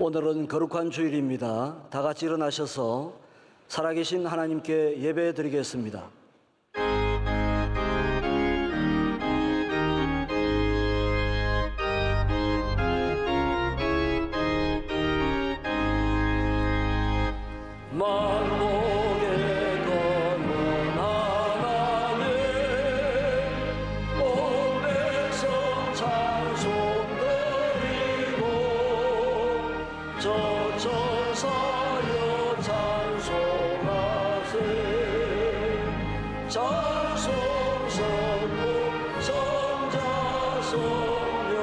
오늘은 거룩한 주일입니다. 다 같이 일어나셔서 살아계신 하나님께 예배 드리겠습니다. 만복의 검은 하나님, 온 백성 찬송 드리고 저천사여 찬송하세. 찬송 성부 성자 성령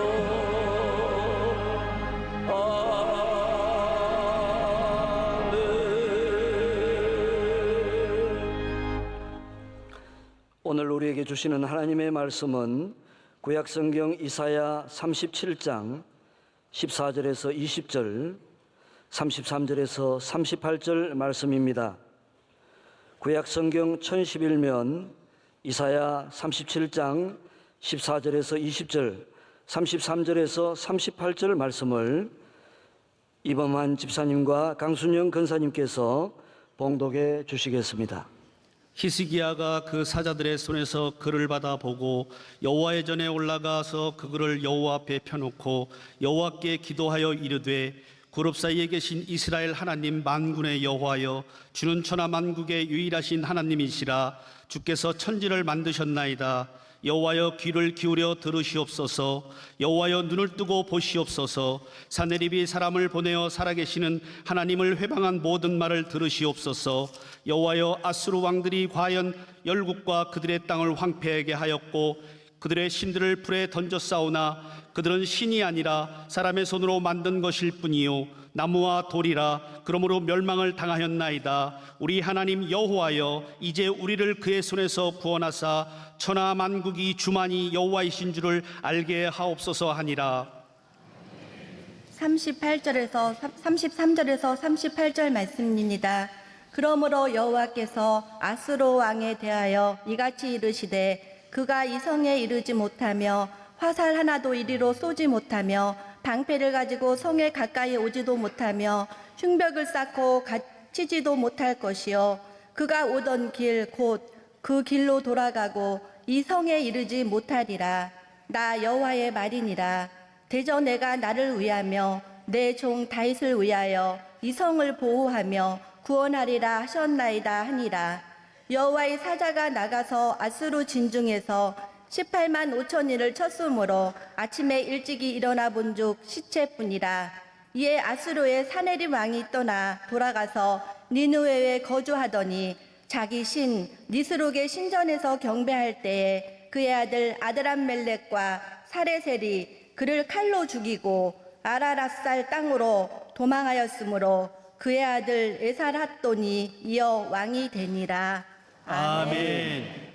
오늘 우리에게 주시는 하나님의 말씀은 구약성경 이사야 37장 14절에서 20절, 33절에서 38절 말씀입니다. 구약성경 1011면 이사야 37장 14절에서 20절, 33절에서 38절 말씀을 이범환 집사님과 강순영 권사님께서 봉독해 주시겠습니다. 히스기야가 그 사자들의 손에서 글을 받아 보고 여호와의 전에 올라가서 그 글을 여호와 앞에 펴놓고 여호와께 기도하여 이르되, 그룹 사이에 계신 이스라엘 하나님 만군의 여호와여, 주는 천하 만국의 유일하신 하나님이시라. 주께서 천지를 만드셨나이다. 여호와여, 귀를 기울여 들으시옵소서. 여호와여, 눈을 뜨고 보시옵소서. 사내립이 사람을 보내어 살아계시는 하나님을 회방한 모든 말을 들으시옵소서. 여호와여, 아수르 왕들이 과연 열국과 그들의 땅을 황폐하게 하였고 그들의 신들을 불에 던졌사오나 그들은 신이 아니라 사람의 손으로 만든 것일 뿐이요 나무와 돌이라. 그러므로 멸망을 당하였나이다. 우리 하나님 여호와여, 이제 우리를 그의 손에서 구원하사 천하 만국이 주만이 여호와이신 줄을 알게 하옵소서 하니라. 33절에서 38절 말씀입니다. 그러므로 여호와께서 아수르 왕에 대하여 이같이 이르시되, 그가 이 성에 이르지 못하며 화살 하나도 이리로 쏘지 못하며 방패를 가지고 성에 가까이 오지도 못하며 흉벽을 쌓고 갇히지도 못할 것이요 그가 오던 길 곧 그 길로 돌아가고 이 성에 이르지 못하리라. 나 여호와의 말이니라. 대저 내가 나를 위하며 내 종 다윗을 위하여 이 성을 보호하며 구원하리라 하셨나이다 하니라. 여호와의 사자가 나가서 아수르 진중에서 18만 5천인을 쳤으므로 아침에 일찍이 일어나 본즉 시체뿐이라. 이에 아수르의 사내립 왕이 떠나 돌아가서 니느웨에 거주하더니 자기 신 니스록의 신전에서 경배할 때에 그의 아들 아드람멜렉과 사레셀이 그를 칼로 죽이고 아라랏살 땅으로 도망하였으므로 그의 아들 에살핫돈이 이어 왕이 되니라. 아멘.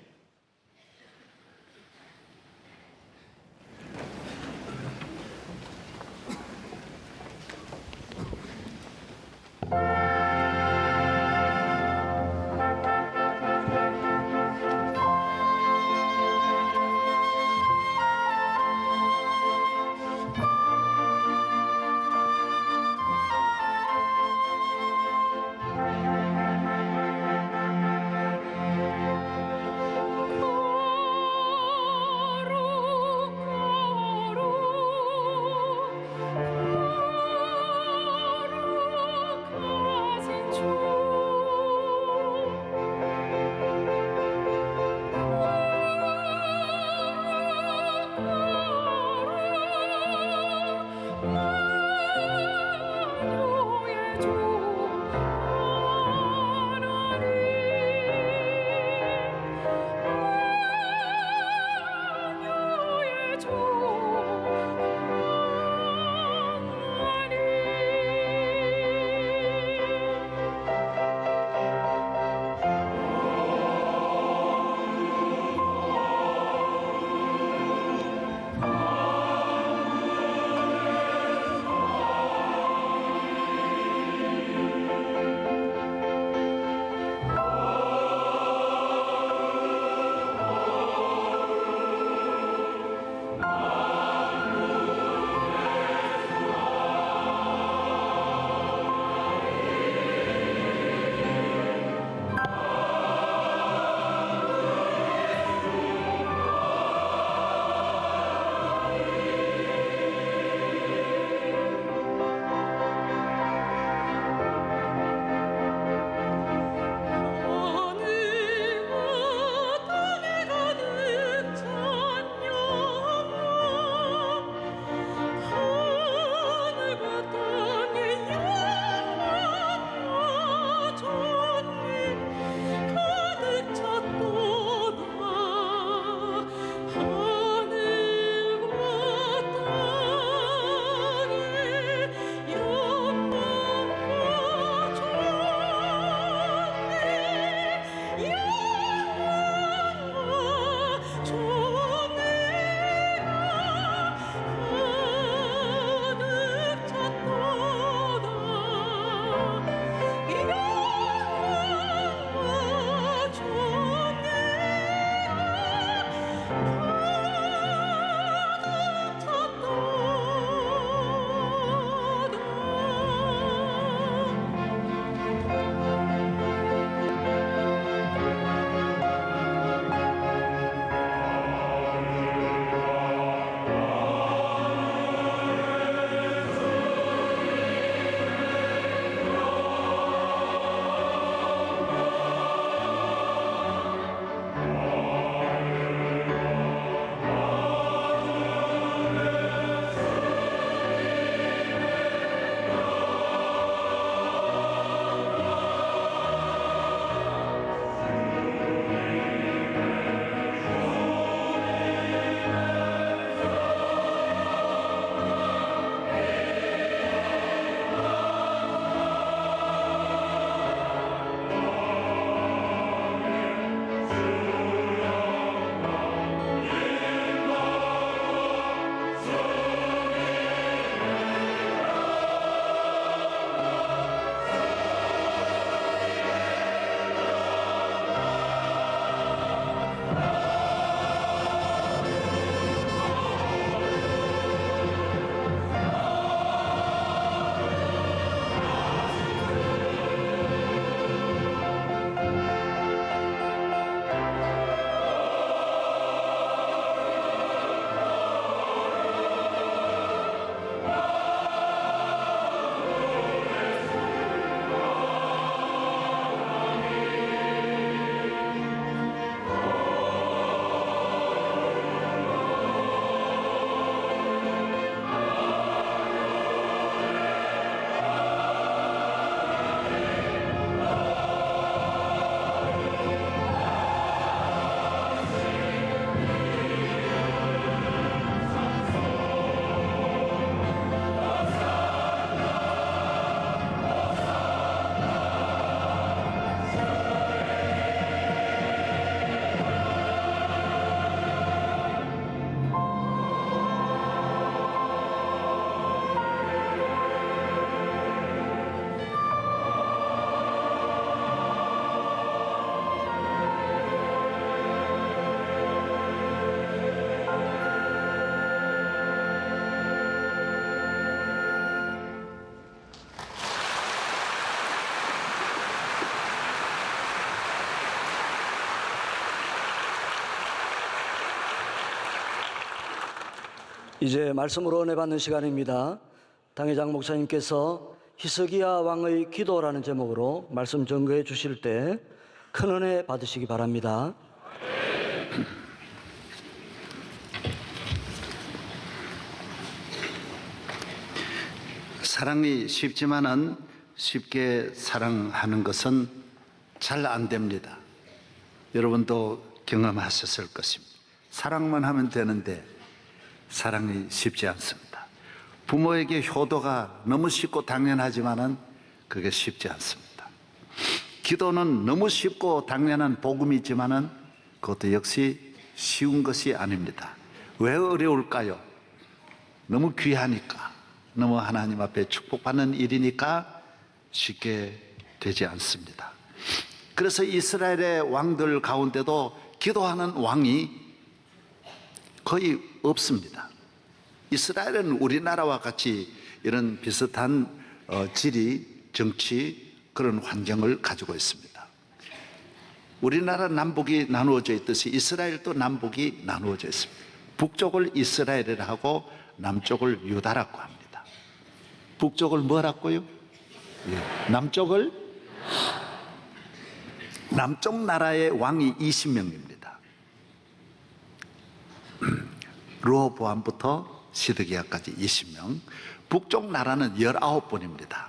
이제 말씀으로 은혜 받는 시간입니다. 당회장 목사님께서 히스기야 왕의 기도라는 제목으로 말씀 전거해 주실 때 큰 은혜 받으시기 바랍니다. 사랑이 쉽지만은 쉽게 사랑하는 것은 잘 안 됩니다. 여러분도 경험하셨을 것입니다. 사랑만 하면 되는데 사랑이 쉽지 않습니다. 부모에게 효도가 너무 쉽고 당연하지만은 그게 쉽지 않습니다. 기도는 너무 쉽고 당연한 복음이지만은 그것도 역시 쉬운 것이 아닙니다. 왜 어려울까요? 너무 귀하니까, 너무 하나님 앞에 축복받는 일이니까 쉽게 되지 않습니다. 그래서 이스라엘의 왕들 가운데도 기도하는 왕이 거의 없습니다. 이스라엘은 우리나라와 같이 이런 비슷한 지리, 정치, 그런 환경을 가지고 있습니다. 우리나라 남북이 나누어져 있듯이 이스라엘도 남북이 나누어져 있습니다. 북쪽을 이스라엘이라 하고 남쪽을 유다라고 합니다. 북쪽을 뭐라고요? 남쪽을, 남쪽 나라의 왕이 20명입니다. 르호보암부터 시드기야까지 20명. 북쪽 나라는 19분입니다.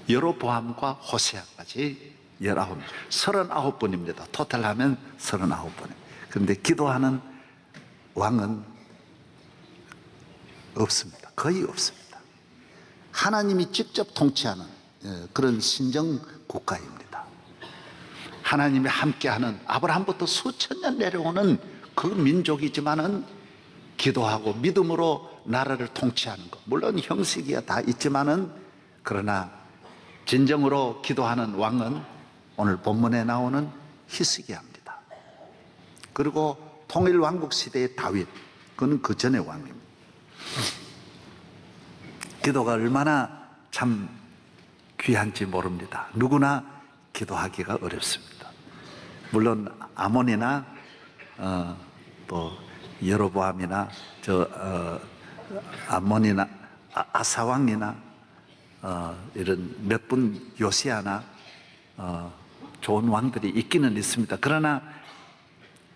여로보암과 호세아까지 19, 39분입니다. 토탈하면 39분. 그런데 기도하는 왕은 없습니다. 거의 없습니다. 하나님이 직접 통치하는 그런 신정 국가입니다. 하나님이 함께하는, 아브라함부터 수천 년 내려오는 그 민족이지만은 기도하고 믿음으로 나라를 통치하는 것, 물론 형식이야 다 있지만은, 그러나 진정으로 기도하는 왕은 오늘 본문에 나오는 히스기야입니다. 그리고 통일왕국 시대의 다윗, 그건 그 전의 왕입니다. 기도가 얼마나 참 귀한지 모릅니다. 누구나 기도하기가 어렵습니다. 물론 아몬이나 또 여로보암이나 아몬이나 아사왕이나 이런 몇 분 요시아나 좋은 왕들이 있기는 있습니다. 그러나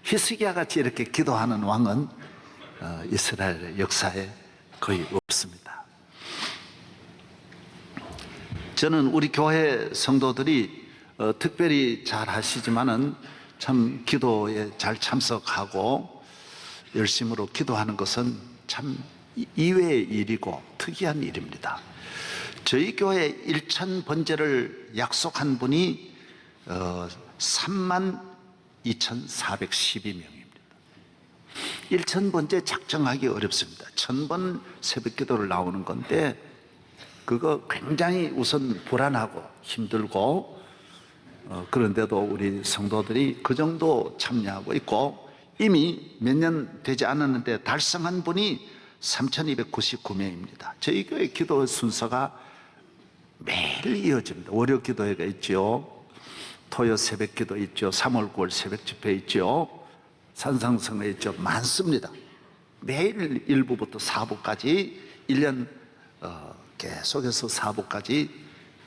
히스기야 같이 이렇게 기도하는 왕은 이스라엘 역사에 거의 없습니다. 저는 우리 교회 성도들이 특별히 잘 하시지만은 참 기도에 잘 참석하고 열심으로 기도하는 것은 참 이외의 일이고 특이한 일입니다. 저희 교회 1천 번제를 약속한 분이 32,412명입니다. 1천 번제 작정하기 어렵습니다. 1000번 새벽 기도를 나오는 건데 그거 굉장히 우선 불안하고 힘들고 그런데도 우리 성도들이 그 정도 참여하고 있고, 이미 몇 년 되지 않았는데 달성한 분이 3,299명입니다. 저희 교회 기도 순서가 매일 이어집니다. 월요 기도회가 있죠. 토요 새벽 기도 있죠. 3월 9월 새벽 집회 있죠. 산상성회 있죠. 많습니다. 매일 1부부터 4부까지 1년 계속해서 4부까지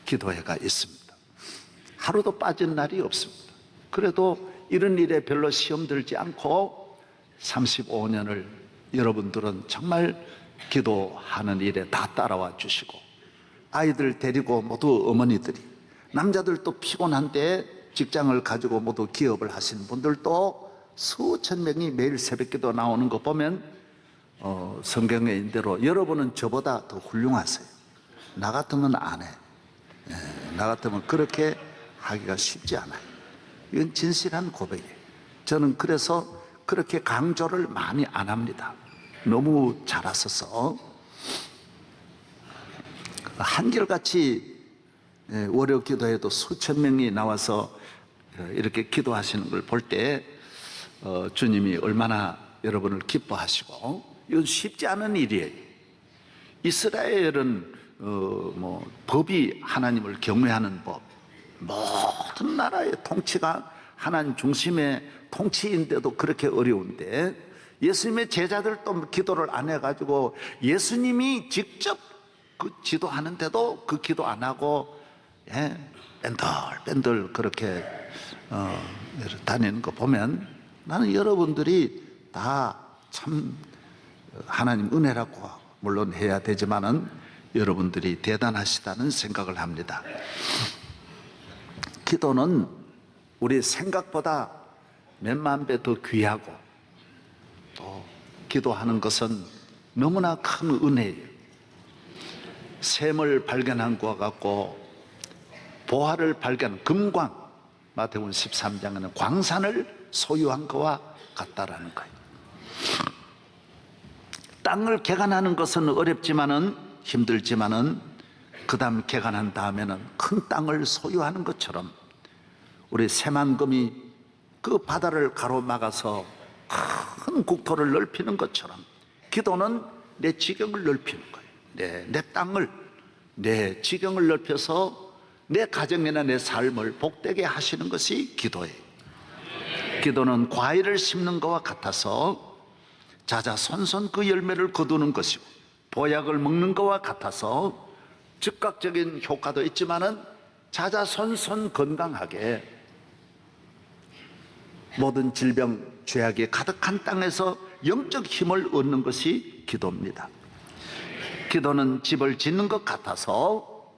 기도회가 있습니다. 하루도 빠진 날이 없습니다. 그래도 이런 일에 별로 시험 들지 않고 35년을 여러분들은 정말 기도하는 일에 다 따라와 주시고, 아이들 데리고 모두 어머니들이, 남자들도 피곤한데 직장을 가지고 모두 기업을 하시는 분들도 수천 명이 매일 새벽기도 나오는 거 보면 성경에 있는 대로 여러분은 저보다 더 훌륭하세요. 나 같으면 안 해. 나 같으면 그렇게 하기가 쉽지 않아요. 이건 진실한 고백이에요. 저는 그래서 그렇게 강조를 많이 안 합니다. 너무 잘하셔서 한결같이 월요 기도에도 수천 명이 나와서 이렇게 기도하시는 걸 볼 때 주님이 얼마나 여러분을 기뻐하시고, 이건 쉽지 않은 일이에요. 이스라엘은 법이 하나님을 경외하는 법, 모든 나라의 통치가 하나님 중심의 통치인데도 그렇게 어려운데, 예수님의 제자들도 기도를 안 해가지고 예수님이 직접 그 지도하는데도 그 기도 안 하고 뺀들뺀들 그렇게 다니는 거 보면 나는 여러분들이 다 참 하나님 은혜라고 물론 해야 되지만은 여러분들이 대단하시다는 생각을 합니다. 기도는 우리 생각보다 몇만 배 더 귀하고 또 기도하는 것은 너무나 큰 은혜예요. 샘을 발견한 것과 같고 보화를 발견한 금광, 마태복음 13장에는 광산을 소유한 것과 같다라는 거예요. 땅을 개간하는 것은 어렵지만은 힘들지만은 그 다음 개간한 다음에는 큰 땅을 소유하는 것처럼 우리 새만금이 그 바다를 가로막아서 큰 국토를 넓히는 것처럼 기도는 내 지경을 넓히는 거예요. 내 땅을, 내 지경을 넓혀서 내 가정이나 내 삶을 복되게 하시는 것이 기도예요. 기도는 과일을 심는 것과 같아서 자자손손 그 열매를 거두는 것이고 보약을 먹는 것과 같아서 즉각적인 효과도 있지만은 자자손손 건강하게 모든 질병, 죄악이 가득한 땅에서 영적 힘을 얻는 것이 기도입니다. 기도는 집을 짓는 것 같아서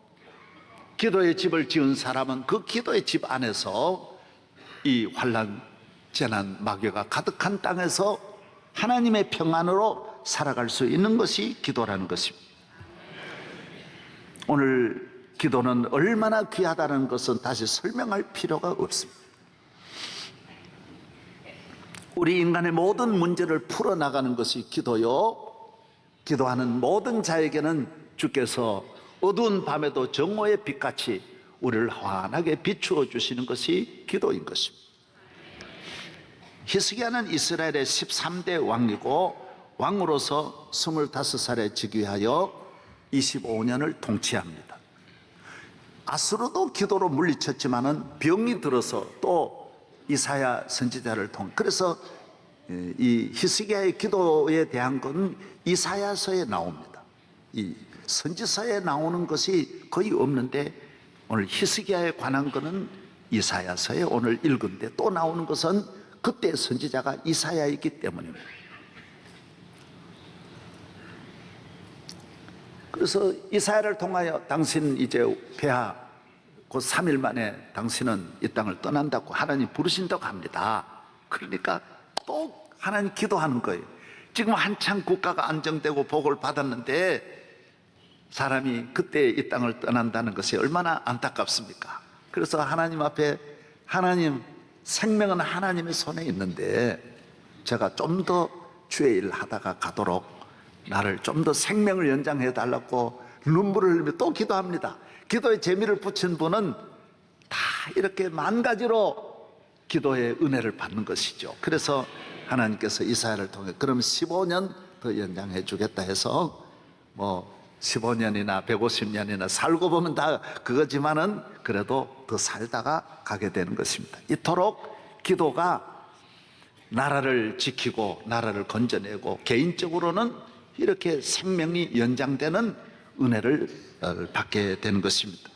기도의 집을 지은 사람은 그 기도의 집 안에서 이 환난, 재난, 마귀가 가득한 땅에서 하나님의 평안으로 살아갈 수 있는 것이 기도라는 것입니다. 오늘 기도는 얼마나 귀하다는 것은 다시 설명할 필요가 없습니다. 우리 인간의 모든 문제를 풀어나가는 것이 기도요, 기도하는 모든 자에게는 주께서 어두운 밤에도 정오의 빛같이 우리를 환하게 비추어 주시는 것이 기도인 것입니다. 히스기야는 이스라엘의 13대 왕이고 왕으로서 25살에 즉위하여 25년을 통치합니다. 아수르도 기도로 물리쳤지만은 병이 들어서 또 이사야 선지자를 통해, 그래서 이 히스기야의 기도에 대한 건 이사야서에 나옵니다. 이 선지서에 나오는 것이 거의 없는데 오늘 히스기야에 관한 것은 이사야서에 오늘 읽은데 또 나오는 것은 그때 선지자가 이사야이기 때문입니다. 그래서 이사야를 통하여 당신 이제 폐하 곧 3일 만에 당신은 이 땅을 떠난다고 하나님 부르신다고 합니다. 그러니까 또 하나님 기도하는 거예요. 지금 한창 국가가 안정되고 복을 받았는데 사람이 그때 이 땅을 떠난다는 것이 얼마나 안타깝습니까? 그래서 하나님 앞에 하나님, 생명은 하나님의 손에 있는데 제가 좀 더 주의 일을 하다가 가도록 나를 좀 더 생명을 연장해 달라고 눈물을 흘리며 또 기도합니다. 기도에 재미를 붙인 분은 다 이렇게 만 가지로 기도의 은혜를 받는 것이죠. 그래서 하나님께서 이사야를 통해 그럼 15년 더 연장해 주겠다 해서 뭐 15년이나 150년이나 살고 보면 다 그거지만은 그래도 더 살다가 가게 되는 것입니다. 이토록 기도가 나라를 지키고 나라를 건져내고 개인적으로는 이렇게 생명이 연장되는 은혜를 받게 되는 것입니다.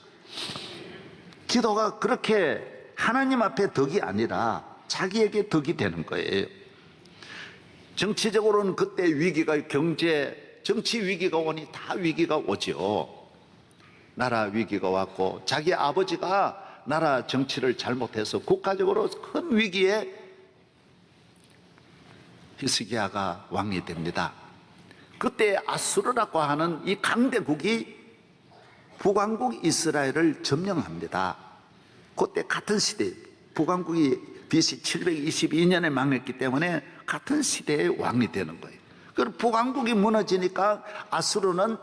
기도가 그렇게 하나님 앞에 덕이 아니라 자기에게 덕이 되는 거예요. 정치적으로는 그때 위기가 정치 위기가 오니 다 위기가 오죠. 나라 위기가 왔고 자기 아버지가 나라 정치를 잘못해서 국가적으로 큰 위기에 히스기야가 왕이 됩니다. 그때 아수르라고 하는 이 강대국이 북왕국 이스라엘을 점령합니다. 그때 같은 시대에 북왕국이 BC 722년에 망했기 때문에 같은 시대의 왕이 되는 거예요. 그리고 북왕국이 무너지니까 아수르는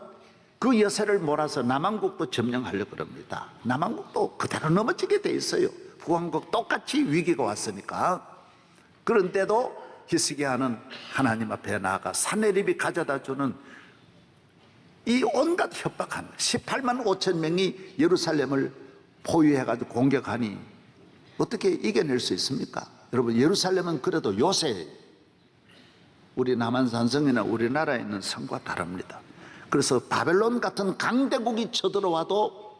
그 여세를 몰아서 남왕국도 점령하려고 합니다. 남왕국도 그대로 넘어지게 돼 있어요. 북왕국 똑같이 위기가 왔으니까. 그런데도 히스기야는 하나님 앞에 나아가 산헤립이 가져다 주는 이 온갖 협박한 18만 5천 명이 예루살렘을 포위해가지고 공격하니 어떻게 이겨낼 수 있습니까? 여러분, 예루살렘은 그래도 요새예요. 우리 남한산성이나 우리나라에 있는 성과 다릅니다. 그래서 바벨론 같은 강대국이 쳐들어와도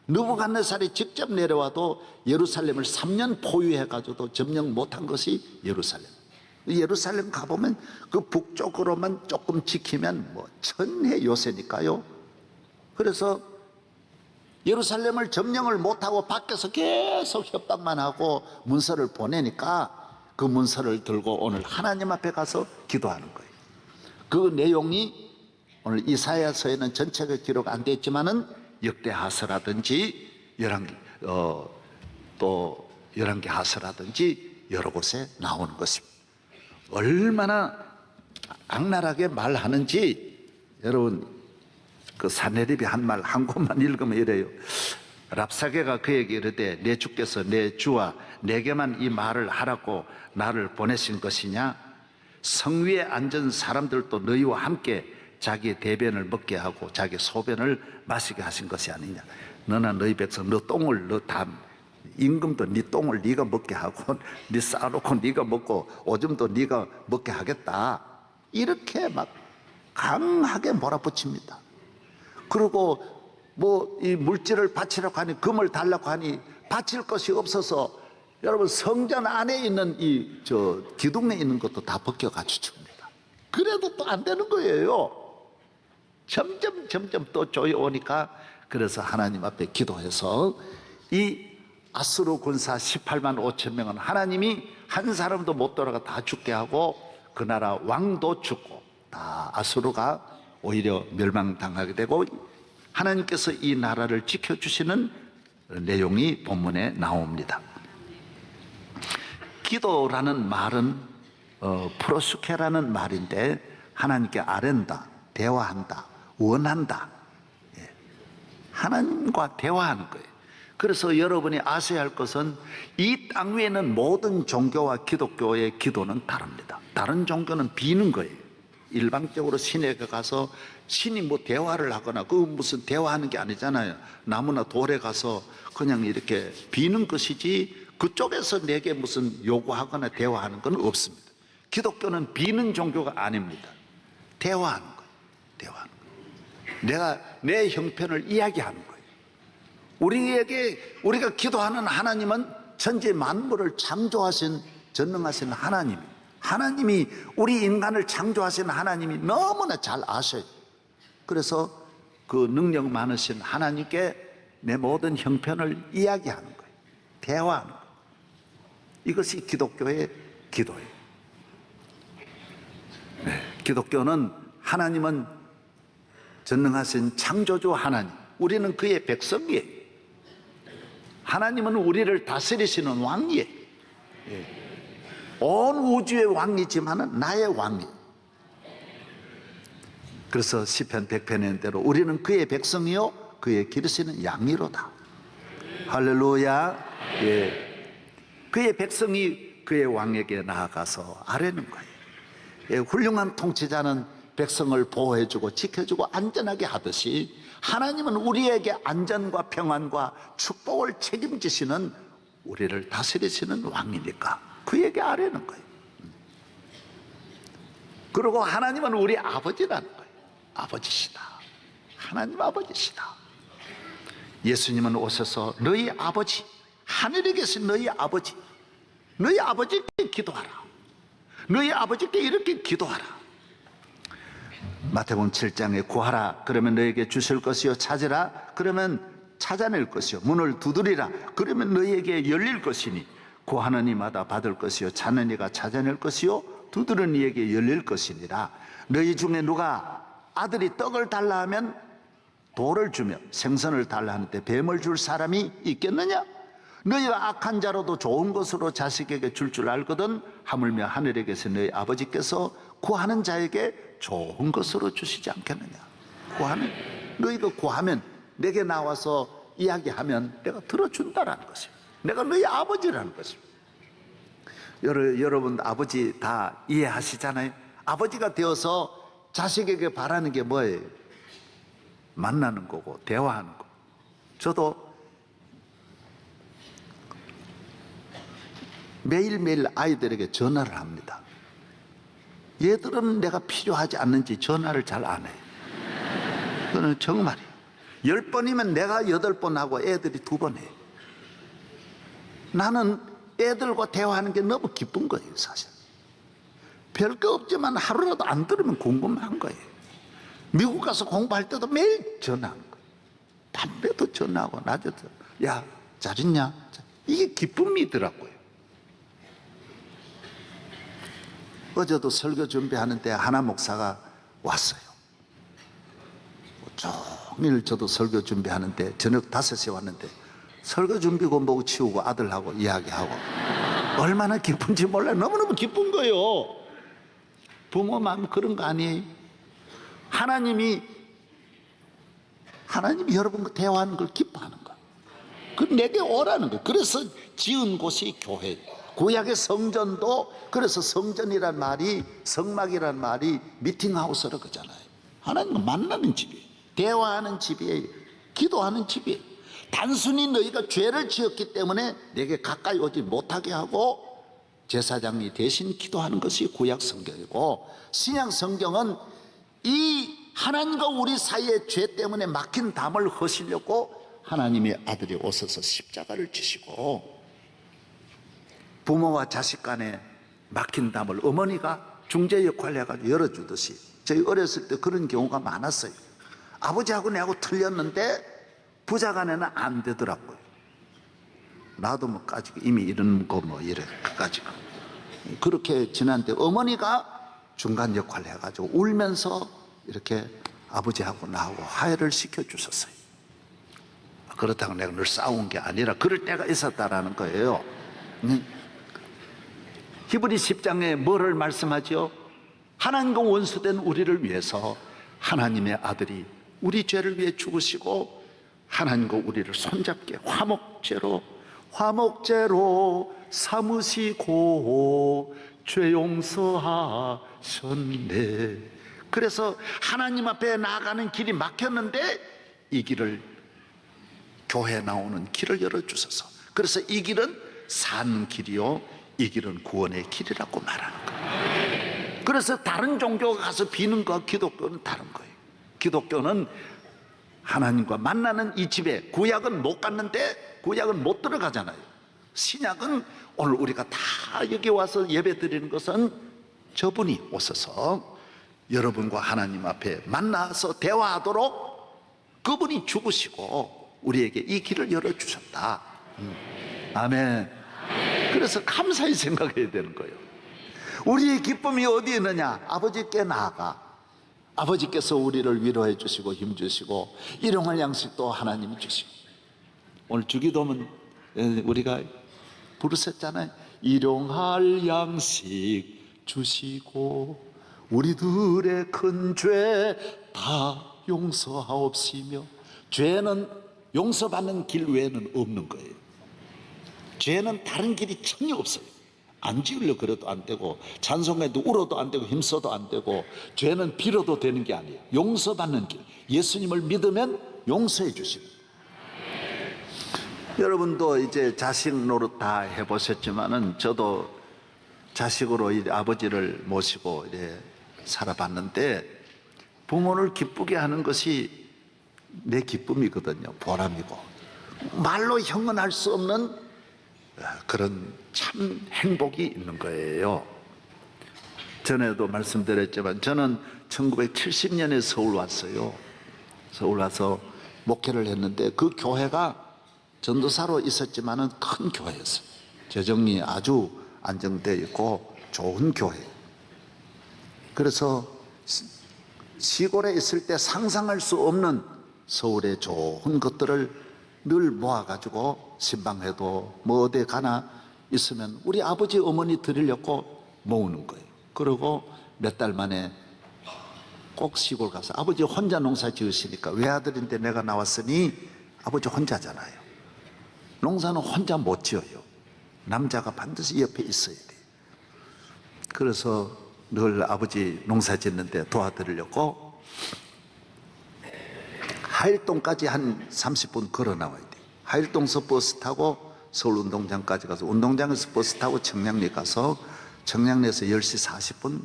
느부갓네살이 직접 내려와도 예루살렘을 3년 포위해가지고도 점령 못한 것이 예루살렘. 예루살렘 가보면 그 북쪽으로만 조금 지키면 뭐 천해 요새니까요. 그래서 예루살렘을 점령을 못하고 밖에서 계속 협박만 하고 문서를 보내니까 그 문서를 들고 오늘 하나님 앞에 가서 기도하는 거예요. 그 내용이 오늘 이사야서에는 전체가 기록 안 됐지만은 역대하서라든지 또 열왕기하서라든지 여러 곳에 나오는 것입니다. 얼마나 악랄하게 말하는지 여러분 그 사내립이 한 말 한 곳만 읽으면 이래요. 랍사게가 그에게 이르되 내 주께서 내 주와 내게만 이 말을 하라고 나를 보내신 것이냐? 성 위에 앉은 사람들도 너희와 함께 자기 대변을 먹게 하고 자기 소변을 마시게 하신 것이 아니냐? 너나 너희 백성 너 똥을 너 다 임금도 네 똥을 네가 먹게 하고 네 쌓아놓고 네가 먹고 오줌도 네가 먹게 하겠다. 이렇게 막 강하게 몰아붙입니다. 그리고 뭐 이 물질을 바치라고 하니 금을 달라고 하니 바칠 것이 없어서 여러분 성전 안에 있는 이 기둥에 있는 것도 다 벗겨가지고 줍니다. 그래도 또 안 되는 거예요. 점점 또 조여오니까 그래서 하나님 앞에 기도해서 이 아수르 군사 18만 5천 명은 하나님이 한 사람도 못 돌아가 다 죽게 하고 그 나라 왕도 죽고 다 아수르가 오히려 멸망당하게 되고 하나님께서 이 나라를 지켜주시는 내용이 본문에 나옵니다. 기도라는 말은 프로스케라는 말인데 하나님께 아랜다, 대화한다, 원한다. 하나님과 대화하는 거예요. 그래서 여러분이 아셔야 할 것은 이 땅 위에 있는 모든 종교와 기독교의 기도는 다릅니다. 다른 종교는 비는 거예요. 일방적으로 신에게 가서 신이 뭐 대화를 하거나 그 무슨 대화하는 게 아니잖아요. 나무나 돌에 가서 그냥 이렇게 비는 것이지 그쪽에서 내게 무슨 요구하거나 대화하는 건 없습니다. 기독교는 비는 종교가 아닙니다. 대화하는 거예요. 대화하는 거예요. 내가 내 형편을 이야기하는 거예요. 우리가 기도하는 하나님은 천지 만물을 창조하신 전능하신 하나님이 우리 인간을 창조하신 하나님이 너무나 잘 아셔요. 그래서 그 능력 많으신 하나님께 내 모든 형편을 이야기하는 거예요. 대화하는 거예요. 이것이 기독교의 기도예요. 기독교는 하나님은 전능하신 창조주 하나님, 우리는 그의 백성이에요. 하나님은 우리를 다스리시는 왕이에요. 온 우주의 왕이지만 나의 왕이에요. 그래서 시편 100편의 대로 우리는 그의 백성이요 그의 기르시는 양이로다. 할렐루야. 그의 백성이 그의 왕에게 나아가서 아뢰는 거예요. 훌륭한 통치자는 백성을 보호해주고 지켜주고 안전하게 하듯이 하나님은 우리에게 안전과 평안과 축복을 책임지시는 우리를 다스리시는 왕이니까 그에게 아뢰는 거예요. 그리고 하나님은 우리 아버지라는 거예요. 아버지시다. 하나님 아버지시다. 예수님은 오셔서 너희 아버지, 하늘에 계신 너희 아버지께 기도하라. 너희 아버지께 이렇게 기도하라. 마태복음 7장에 구하라 그러면 너에게 주실 것이요, 찾으라 그러면 찾아낼 것이요, 문을 두드리라 그러면 너희에게 열릴 것이니 구하는 이마다 받을 것이요, 찾는 이가 찾아낼 것이요, 두드리는 이에게 열릴 것이니라. 너희 중에 누가 아들이 떡을 달라 하면 돌을 주며 생선을 달라 하는데 뱀을 줄 사람이 있겠느냐? 너희가 악한 자로도 좋은 것으로 자식에게 줄 알거든 하물며 하늘에 계신 너희 아버지께서 구하는 자에게 좋은 것으로 주시지 않겠느냐? 너희가 구하면 내게 나와서 이야기하면 내가 들어준다라는 것입니다. 내가 너희 아버지라는 것입니다. 여러분 아버지 다 이해하시잖아요. 아버지가 되어서 자식에게 바라는 게 뭐예요? 만나는 거고 대화하는 거. 저도 매일매일 아이들에게 전화를 합니다. 얘들은 내가 필요하지 않는지 전화를 잘 안 해. 그거는 정말이에요. 10번이면 내가 8번 하고 애들이 2번 해. 나는 애들과 대화하는 게 너무 기쁜 거예요, 사실. 별거 없지만 하루라도 안 들으면 궁금한 거예요. 미국 가서 공부할 때도 매일 전화하는 거예요. 밤에도 전화하고 낮에도. 야, 잘 있냐? 이게 기쁨이더라고요. 어제도 설교 준비하는데 하나 목사가 왔어요. 종일 저도 설교 준비하는데 저녁 5시에 왔는데 설교 준비고 뭐고 치우고 아들하고 이야기하고 얼마나 기쁜지 몰라요. 너무너무 기쁜 거예요. 부모 마음 그런 거 아니에요? 하나님이 여러분과 대화하는 걸 기뻐하는 거예요. 그 내게 오라는 거예요. 그래서 지은 곳이 교회예요. 구약의 성전도 그래서 성전이란 말이 성막이란 말이 미팅하우스로 그잖아요. 하나님과 만나는 집이에요. 대화하는 집이에요. 기도하는 집이에요. 단순히 너희가 죄를 지었기 때문에 내게 가까이 오지 못하게 하고 제사장이 대신 기도하는 것이 구약 성경이고, 신약 성경은 이 하나님과 우리 사이의 죄 때문에 막힌 담을 허시려고 하나님의 아들이 오셔서 십자가를 지시고, 부모와 자식 간에 막힌 담을 어머니가 중재 역할을 해가지고 열어주듯이, 저희 어렸을 때 그런 경우가 많았어요. 아버지하고 내하고 틀렸는데 부자간에는 안 되더라고요. 나도 뭐 까지고 이미 이런 거 뭐 이래 까지고 그렇게 지났는데 어머니가 중간 역할을 해가지고 울면서 이렇게 아버지하고 나하고 화해를 시켜주셨어요. 그렇다고 내가 늘 싸운 게 아니라 그럴 때가 있었다라는 거예요. 히브리 10장에 뭐를 말씀하죠? 하나님과 원수된 우리를 위해서 하나님의 아들이 우리 죄를 위해 죽으시고 하나님과 우리를 손잡게 화목제로 삼으시고 죄 용서하셨네. 그래서 하나님 앞에 나아가는 길이 막혔는데 이 길을, 교회 나오는 길을 열어주셔서, 그래서 이 길은 사는 길이요 이 길은 구원의 길이라고 말하는 거예요. 그래서 다른 종교가 가서 비는 거와 기독교는 다른 거예요. 기독교는 하나님과 만나는 이 집에, 구약은 못 갔는데 구약은 못 들어가잖아요. 신약은 오늘 우리가 다 여기 와서 예배 드리는 것은 저분이 오셔서 여러분과 하나님 앞에 만나서 대화하도록 그분이 죽으시고 우리에게 이 길을 열어주셨다. 아멘. 그래서 감사히 생각해야 되는 거예요. 우리의 기쁨이 어디에 있느냐? 아버지께 나아가 아버지께서 우리를 위로해 주시고 힘 주시고 일용할 양식도 하나님이 주시고, 오늘 주기도문 우리가 부르셨잖아요. 일용할 양식 주시고 우리들의 큰 죄 다 용서하옵시며. 죄는 용서받는 길 외에는 없는 거예요. 죄는 다른 길이 전혀 없어요. 안 지으려 그래도 안 되고, 찬송해도 울어도 안 되고, 힘써도 안 되고, 죄는 빌어도 되는 게 아니에요. 용서받는 길. 예수님을 믿으면 용서해 주시고. 여러분도 이제 자식 노릇 다 해보셨지만은 저도 자식으로 아버지를 모시고 이래 살아봤는데, 부모를 기쁘게 하는 것이 내 기쁨이거든요. 보람이고 말로 형언할 수 없는 그런 참 행복이 있는 거예요. 전에도 말씀드렸지만 저는 1970년에 서울 왔어요. 서울 와서 목회를 했는데 그 교회가 전도사로 있었지만은 큰 교회였어요. 재정이 아주 안정되어 있고 좋은 교회. 그래서 시골에 있을 때 상상할 수 없는 서울의 좋은 것들을 늘 모아가지고 신방해도 뭐 어디 가나 있으면 우리 아버지 어머니 드리려고 모으는 거예요. 그리고 몇 달 만에 꼭 시골 가서, 아버지 혼자 농사 지으시니까 외아들인데 내가 나왔으니 아버지 혼자잖아요. 농사는 혼자 못 지어요. 남자가 반드시 옆에 있어야 돼요. 그래서 늘 아버지 농사 짓는데 도와드리려고 하일동까지 한 30분 걸어 나와야 돼요. 하일동서 버스 타고 서울 운동장까지 가서 운동장에서 버스 타고 청량리 가서 청량리에서 10시 40분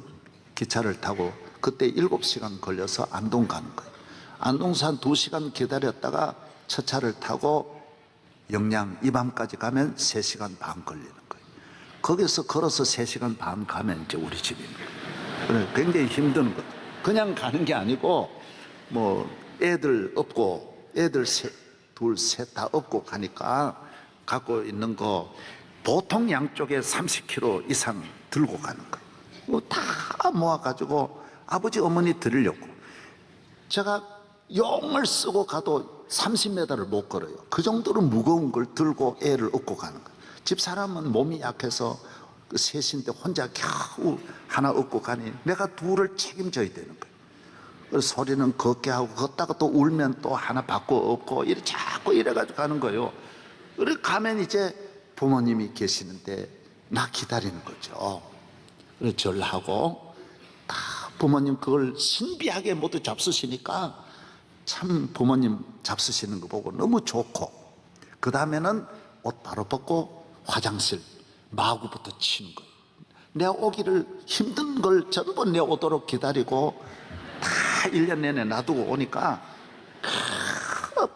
기차를 타고 그때 7시간 걸려서 안동 가는 거예요. 안동서 한 2시간 기다렸다가 첫 차를 타고 영양 이밤까지 가면 3시간 반 걸리는 거예요. 거기서 걸어서 3시간 반 가면 이제 우리 집입니다. 그래 굉장히 힘든 거죠. 그냥 가는 게 아니고 뭐 애들 업고 애들 둘 셋 다 업고 가니까 갖고 있는 거 보통 양쪽에 30kg 이상 들고 가는 거예요. 다 모아가지고 아버지 어머니 드리려고. 제가 용을 쓰고 가도 30m를 못 걸어요. 그 정도로 무거운 걸 들고 애를 업고 가는 거예요. 집사람은 몸이 약해서 그 셋인데 혼자 겨우 하나 업고 가니 내가 둘을 책임져야 되는 거예요. 그래서 소리는 걷게 하고 걷다가 또 울면 또 하나 바꿔 업고 이래 자꾸 이래가지고 가는 거예요. 그래 가면 이제 부모님이 계시는데 나 기다리는 거죠. 그래서 절하고 다 부모님 그걸 신비하게 모두 잡수시니까 참 부모님 잡수시는 거 보고 너무 좋고, 그 다음에는 옷 바로 벗고 화장실 마구부터 치는 거예요. 내 오기를 힘든 걸 전부 내 오도록 기다리고 다 1년 내내 놔두고 오니까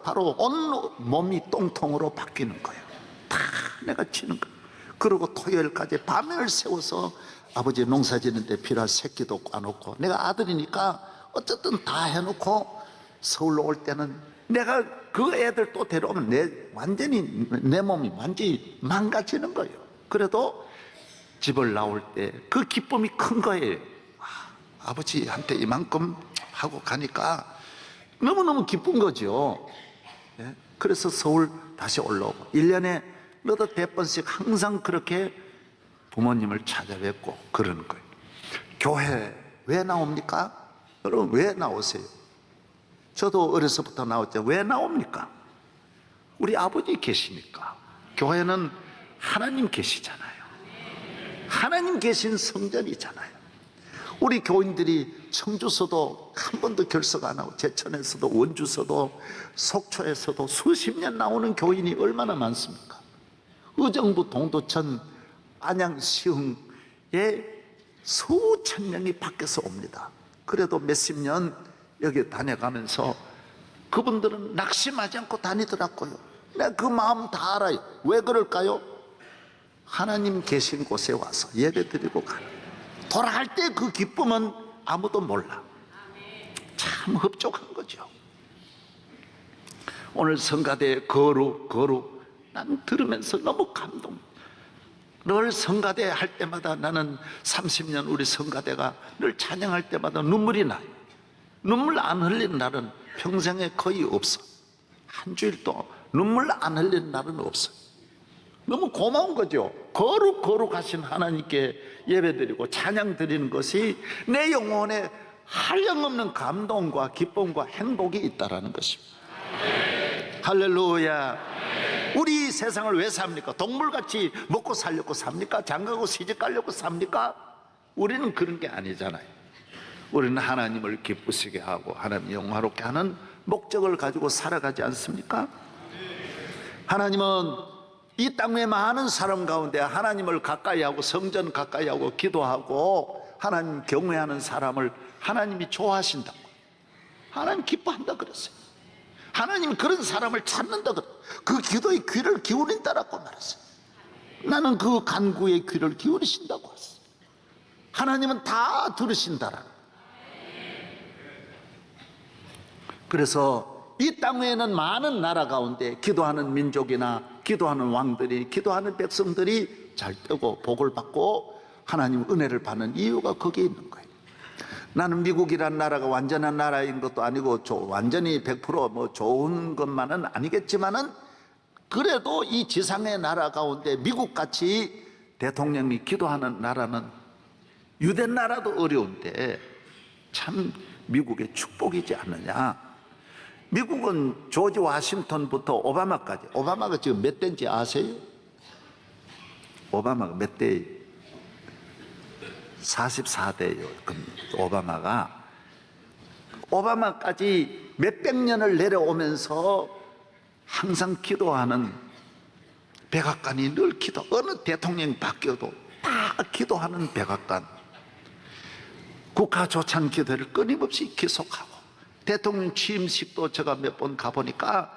바로 온 몸이 똥통으로 바뀌는 거예요. 다 내가 치는 거예요. 그리고 토요일까지 밤을 새워서 아버지 농사 지는데 필요한 새끼도 꽈놓고, 내가 아들이니까 어쨌든 다 해놓고 서울로 올 때는 내가 그 애들 또 데려오면 완전히 내 몸이 완전히 망가지는 거예요. 그래도 집을 나올 때 그 기쁨이 큰 거예요. 아버지한테 이만큼 하고 가니까 너무너무 기쁜 거죠. 예? 그래서 서울 다시 올라오고 1년에 너도 100번씩 항상 그렇게 부모님을 찾아뵙고 그러는 거예요. 교회 왜 나옵니까? 여러분 왜 나오세요? 저도 어려서부터 나왔죠. 왜 나옵니까? 우리 아버지 계시니까. 교회는 하나님 계시잖아요. 하나님 계신 성전이잖아요. 우리 교인들이 청주서도 한 번도 결석 안 하고 제천에서도 원주서도 속초에서도 수십 년 나오는 교인이 얼마나 많습니까? 의정부 동두천 안양 시흥에 수천 명이 밖에서 옵니다. 그래도 몇십 년 여기 다녀가면서 그분들은 낙심하지 않고 다니더라고요. 내가 그 마음 다 알아요. 왜 그럴까요? 하나님 계신 곳에 와서 예배드리고 가는, 돌아갈 때 그 기쁨은 아무도 몰라. 참 흡족한 거죠. 오늘 성가대 거룩 난 들으면서 너무 감동. 늘 성가대 할 때마다 나는 30년 우리 성가대가 늘 찬양할 때마다 눈물이 나요. 눈물 안 흘리는 날은 평생에 거의 없어. 한 주일도 눈물 안 흘리는 날은 없어. 너무 고마운 거죠. 거룩하신 하나님께 예배드리고 찬양 드리는 것이 내 영혼에 한량없는 감동과 기쁨과 행복이 있다라는 것입니다. 할렐루야. 우리 세상을 왜 삽니까? 동물같이 먹고 살려고 삽니까? 장가고 시집 가려고 삽니까? 우리는 그런 게 아니잖아요. 우리는 하나님을 기쁘시게 하고 하나님 영화롭게 하는 목적을 가지고 살아가지 않습니까? 하나님은 이 땅에 많은 사람 가운데 하나님을 가까이 하고 성전 가까이 하고 기도하고 하나님 경외하는 사람을 하나님이 좋아하신다고, 하나님 기뻐한다 그랬어요. 하나님 그런 사람을 찾는다 그랬어요. 그 기도의 귀를 기울인다라고 말했어요. 나는 그 간구의 귀를 기울이신다고 했어요. 하나님은 다 들으신다라. 그래서 이 땅에는 많은 나라 가운데 기도하는 민족이나 기도하는 왕들이, 기도하는 백성들이 잘 되고 복을 받고 하나님 은혜를 받는 이유가 거기에 있는 거예요. 나는 미국이란 나라가 완전한 나라인 것도 아니고 완전히 100% 좋은 것만은 아니겠지만은 그래도 이 지상의 나라 가운데 미국같이 대통령이 기도하는 나라는, 유대 나라도 어려운데 참 미국의 축복이지 않느냐. 미국은 조지 워싱턴부터 오바마까지, 오바마가 지금 몇 대인지 아세요? 오바마가 몇 대? 44대예요. 오바마까지 몇백 년을 내려오면서 항상 기도하는 백악관이 늘 어느 대통령이 바뀌어도 다 기도하는 백악관. 국가조찬 기도를 끊임없이 계속하고, 대통령 취임식도 제가 몇 번 가보니까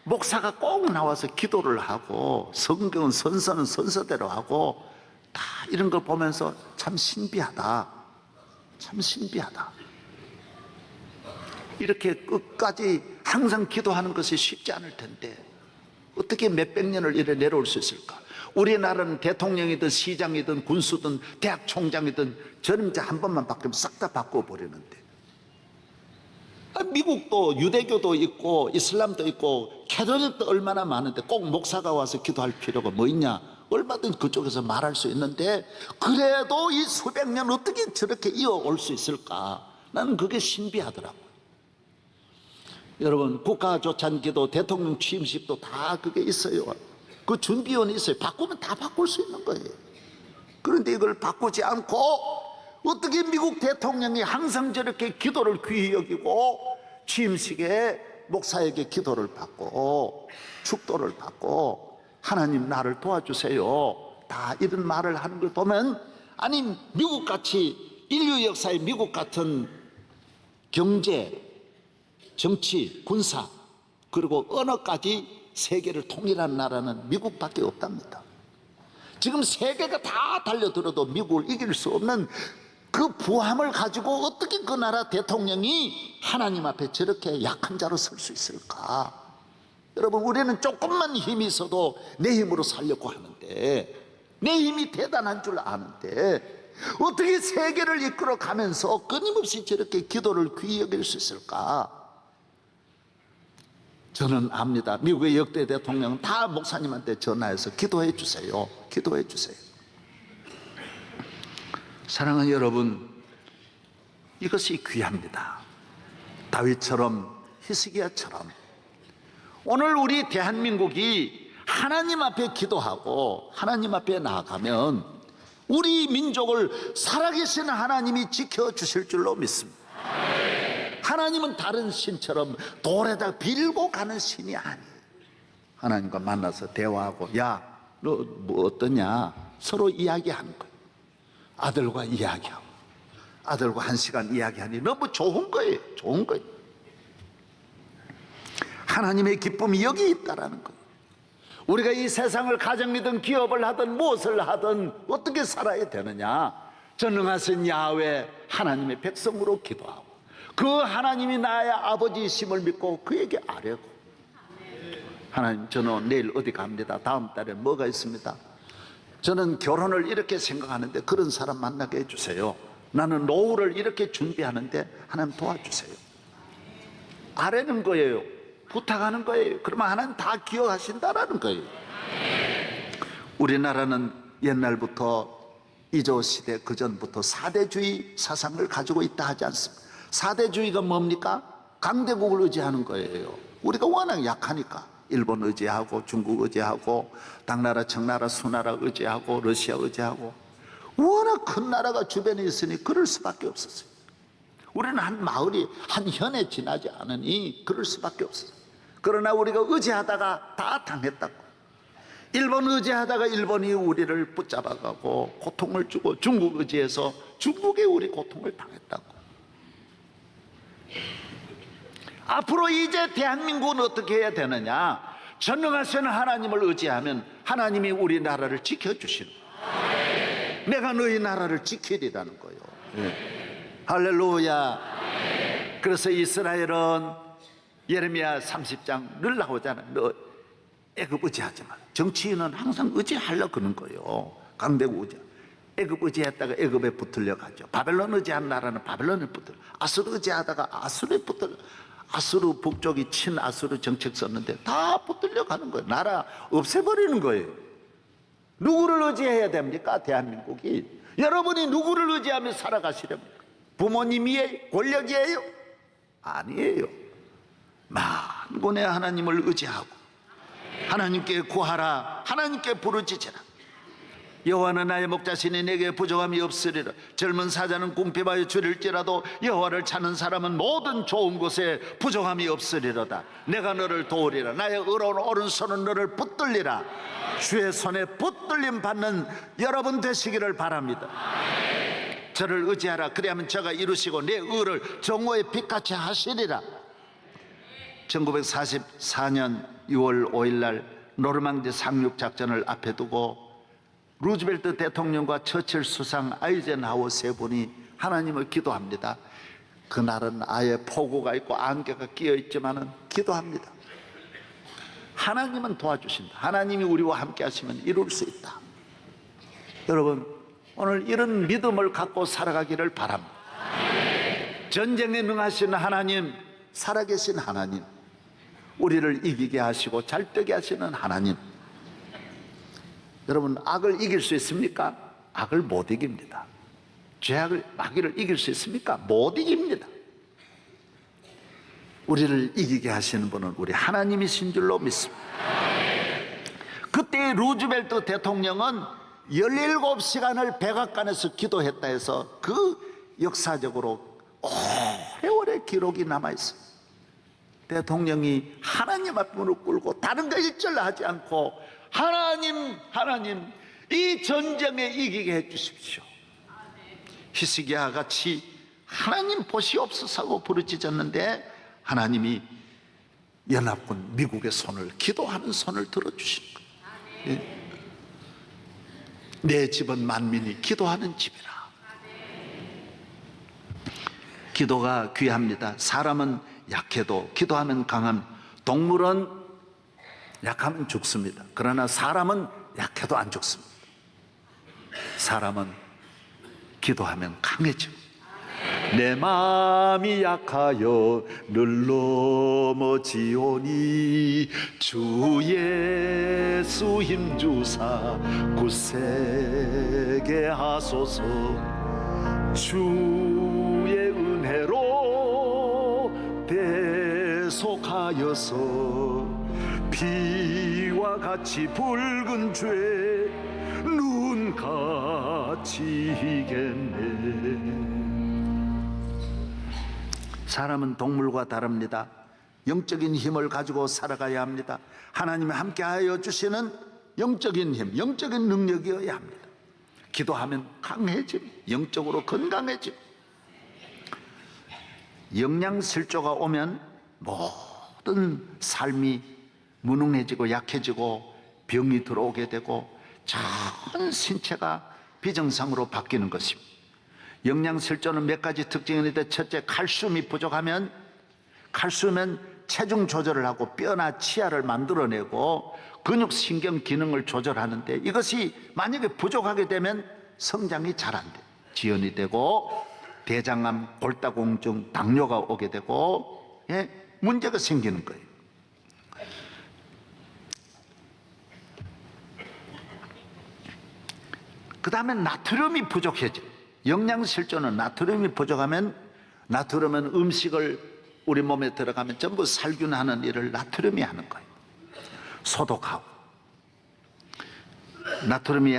목사가 꼭 나와서 기도를 하고, 성경은 선서는 선서대로 하고, 다 이런 걸 보면서 참 신비하다, 참 신비하다. 이렇게 끝까지 항상 기도하는 것이 쉽지 않을 텐데 어떻게 몇백 년을 이래 내려올 수 있을까? 우리나라는 대통령이든 시장이든 군수든 대학 총장이든 저는 이제 한 번만 바뀌면 싹 다 바꿔버리는데, 미국도 유대교도 있고 이슬람도 있고 캐톨릭도 얼마나 많은데 꼭 목사가 와서 기도할 필요가 뭐 있냐? 얼마든 그쪽에서 말할 수 있는데 그래도 이 수백 년 어떻게 저렇게 이어올 수 있을까? 나는 그게 신비하더라고요. 여러분, 국가조찬기도, 대통령 취임식도 다 그게 있어요. 그 준비원이 있어요. 바꾸면 다 바꿀 수 있는 거예요. 그런데 이걸 바꾸지 않고 어떻게 미국 대통령이 항상 저렇게 기도를 귀히 여기고 취임식에 목사에게 기도를 받고 축도를 받고 하나님 나를 도와주세요, 다 이런 말을 하는 걸 보면, 아니 미국같이 인류 역사에 미국 같은 경제, 정치, 군사 그리고 언어까지 세계를 통일한 나라는 미국밖에 없답니다. 지금 세계가 다 달려들어도 미국을 이길 수 없는 그 부함을 가지고 어떻게 그 나라 대통령이 하나님 앞에 저렇게 약한 자로 설 수 있을까? 여러분, 우리는 조금만 힘이 있어도 내 힘으로 살려고 하는데, 내 힘이 대단한 줄 아는데 어떻게 세계를 이끌어 가면서 끊임없이 저렇게 기도를 귀히 여길 수 있을까? 저는 압니다. 미국의 역대 대통령은 다 목사님한테 전화해서 기도해 주세요, 기도해 주세요. 사랑하는 여러분, 이것이 귀합니다. 다윗처럼, 히스기야처럼 오늘 우리 대한민국이 하나님 앞에 기도하고 하나님 앞에 나아가면 우리 민족을 살아계신 하나님이 지켜주실 줄로 믿습니다. 하나님은 다른 신처럼 돌에다 빌고 가는 신이 아니에요. 하나님과 만나서 대화하고, 야, 너 뭐 어떠냐? 서로 이야기하는 거예요. 아들과 이야기하고, 아들과 1시간 이야기하니 너무 좋은 거예요. 좋은 거예요. 하나님의 기쁨이 여기 있다라는 거예요. 우리가 이 세상을 가정이든 기업을 하든 무엇을 하든 어떻게 살아야 되느냐? 전능하신 야훼 하나님의 백성으로 기도하고, 그 하나님이 나의 아버지이심을 믿고 그에게 아뢰고, 하나님, 저는 내일 어디 갑니다. 다음 달에 뭐가 있습니다. 저는 결혼을 이렇게 생각하는데 그런 사람 만나게 해주세요. 나는 노후를 이렇게 준비하는데 하나님 도와주세요. 아뢰는 거예요. 부탁하는 거예요. 그러면 하나님 다 기억하신다라는 거예요. 우리나라는 옛날부터 이조 시대 그전부터 사대주의 사상을 가지고 있다 하지 않습니까? 사대주의가 뭡니까? 강대국을 의지하는 거예요. 우리가 워낙 약하니까 일본 의지하고 중국 의지하고 당나라, 청나라, 수나라 의지하고 러시아 의지하고 워낙 큰 나라가 주변에 있으니 그럴 수밖에 없었어요. 우리는 한 마을이 한 현에 지나지 않으니 그럴 수밖에 없었어요. 그러나 우리가 의지하다가 다 당했다고. 일본 의지하다가 일본이 우리를 붙잡아가고 고통을 주고, 중국 의지해서 중국에 우리 고통을 당했다고. 앞으로 이제 대한민국은 어떻게 해야 되느냐? 전능하신 하나님을 의지하면 하나님이 우리나라를 지켜주시는 거예요. 내가 너희 나라를 지키리라는 거예요. 네. 할렐루야. 그래서 이스라엘은 예레미야 30장 늘 나오잖아요. 너 애굽 의지하지 마. 정치인은 항상 의지하려고 그러는 거예요. 강대국 의지. 애굽 의지했다가 애굽에 붙들려 가죠. 바벨론 의지한 나라는 바벨론에 붙들려, 아수르 의지하다가 아수르에 붙들려, 아수르 북쪽이 친아수르 정책 썼는데 다 붙들려 가는 거예요. 나라 없애버리는 거예요. 누구를 의지해야 됩니까? 대한민국이. 여러분이 누구를 의지하며 살아가시렵니까? 부모님이에요? 권력이에요? 아니에요. 만군의 하나님을 의지하고 하나님께 구하라, 하나님께 부르짖으라. 여호와는 나의 목자시니 내게 부족함이 없으리라. 젊은 사자는 궁핍하여 줄일지라도 여호와를 찾는 사람은 모든 좋은 곳에 부족함이 없으리로다. 내가 너를 도우리라. 나의 의로운 오른손은 너를 붙들리라. 주의 손에 붙들림 받는 여러분 되시기를 바랍니다. 저를 의지하라. 그리하면 저가 이루시고 내 의를 정오의 빛같이 하시리라. 1944년 6월 5일 날 노르망디 상륙 작전을 앞에 두고 루즈벨트 대통령과 처칠 수상, 아이젠하워 세 분이 하나님을 기도합니다. 그날은 아예 폭우가 있고 안개가 끼어 있지만은 기도합니다. 하나님은 도와주신다. 하나님이 우리와 함께 하시면 이룰 수 있다. 여러분, 오늘 이런 믿음을 갖고 살아가기를 바랍니다. 전쟁에 능하신 하나님, 살아계신 하나님, 우리를 이기게 하시고 잘되게 하시는 하나님. 여러분, 악을 이길 수 있습니까? 악을 못 이깁니다. 죄악을, 마귀를 이길 수 있습니까? 못 이깁니다. 우리를 이기게 하시는 분은 우리 하나님이신 줄로 믿습니다. 그때 루즈벨트 대통령은 17시간을 백악관에서 기도했다 해서 그 역사적으로 오래오래 기록이 남아있습니다. 대통령이 하나님 앞에 무릎 꿇고 다른 거 일절 하지 않고 하나님 이 전쟁에 이기게 해주십시오. 히스기야 같이 하나님 보시옵소서 하고 부르짖었는데 하나님이 연합군 미국의 손을, 기도하는 손을 들어주신 거예요. 내 집은 만민이 기도하는 집이라. 기도가 귀합니다. 사람은 약해도 기도하면 강함. 동물은 약하면 죽습니다. 그러나 사람은 약해도 안 죽습니다. 사람은 기도하면 강해져. 내 마음이 약하여 늘 넘어지오니 주 예수 힘주사 굳세게 하소서. 주의 은혜로 대속하여서 비와 같이 붉은 죄 눈같이 희겠네. 사람은 동물과 다릅니다. 영적인 힘을 가지고 살아가야 합니다. 하나님이 함께하여 주시는 영적인 힘, 영적인 능력이어야 합니다. 기도하면 강해짐, 영적으로 건강해짐. 영양실조가 오면 모든 삶이 무능해지고 약해지고 병이 들어오게 되고 전 신체가 비정상으로 바뀌는 것입니다. 영양실조는 몇 가지 특징이 있는데, 첫째, 칼슘이 부족하면, 칼슘은 체중 조절을 하고 뼈나 치아를 만들어내고 근육 신경 기능을 조절하는데, 이것이 만약에 부족하게 되면 성장이 잘 안 돼. 지연이 되고 대장암, 골다공증, 당뇨가 오게 되고 문제가 생기는 거예요. 그 다음에 나트륨이 부족해져. 영양실조는 나트륨이 부족하면, 나트륨은 음식을 우리 몸에 들어가면 전부 살균하는 일을 나트륨이 하는 거예요. 소독하고. 나트륨이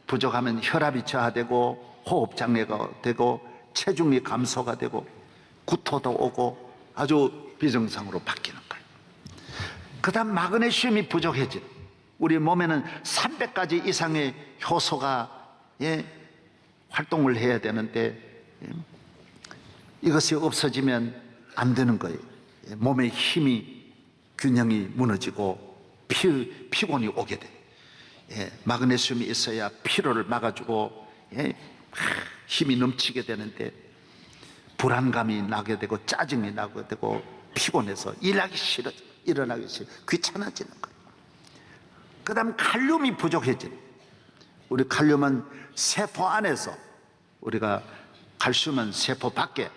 부족하면 혈압이 저하되고 호흡장애가 되고 체중이 감소가 되고 구토도 오고 아주 비정상으로 바뀌는 거예요. 그 다음 마그네슘이 부족해져. 우리 몸에는 300가지 이상의 효소가 활동을 해야 되는데 이것이 없어지면 안 되는 거예요. 몸의 힘이, 균형이 무너지고 피곤이 오게 돼. 마그네슘이 있어야 피로를 막아주고 힘이 넘치게 되는데 불안감이 나게 되고 짜증이 나게 되고 피곤해서 일하기 싫어, 일어나기 싫어, 귀찮아지는 거예요. 그 다음 칼륨이 부족해지는. 우리 칼륨은 세포 안에서, 우리가 칼슘은 세포 밖에,